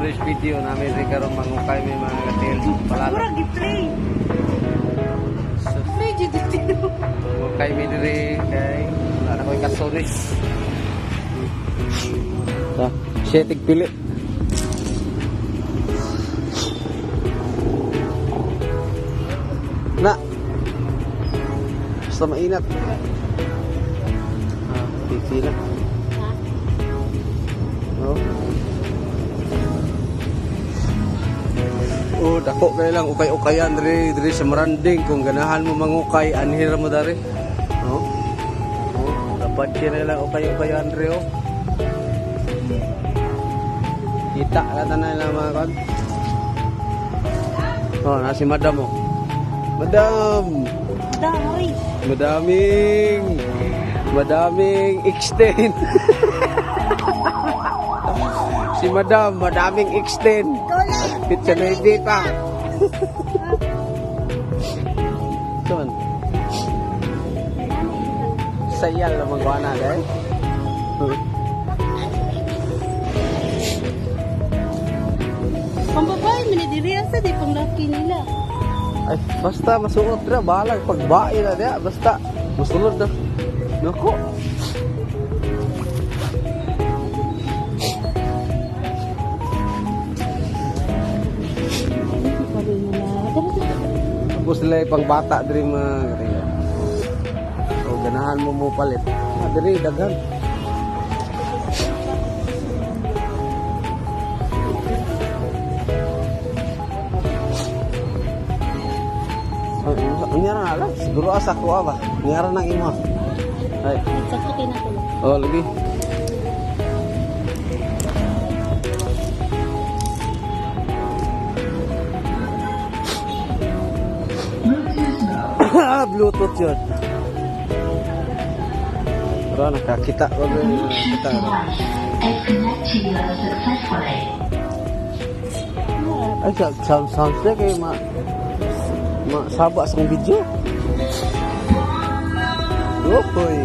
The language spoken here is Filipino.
today's video namin rin karon mangukay may mga katil palalo. Murag gi-play. So, Play jud dito. mangukay mi diri kay wala na ko'y kasonis. Ta, siya tigpili. Na. Basta mainat. Pipila. Oh. Oh, dako kay lang ukay-ukayan diri sa Maranding kung ganahan mo mangukay anhir mo dari. Oh. Oh, dapat kaya lang ukay-ukayan diri oh. Kita ka tanan lang mga kon. Oh, nasi madam oh. Madam. Dami. Madaming extend. Si madam, madaming extend. Pizza na hindi pa. Tuman. Sayal na magawa na dahil. Pang babae manidiri asa di pang laki nila. Ay, basta masunod na. Bahala. Pagbae na niya. Basta masunod na. Naku. Tapos nila yung pang bata diri mga kaya. O ganahan mo palit. Diri daghan. Unyara na lang. Siguro asa ko ba? Unyara ng imo. Ay. Sakutin ako. Oh, lagi. Bluetooth yun. Pero nakakita ko ba yung nakakita ko? Ay, sounds like kayo masaba sa kong video. Oh, boy.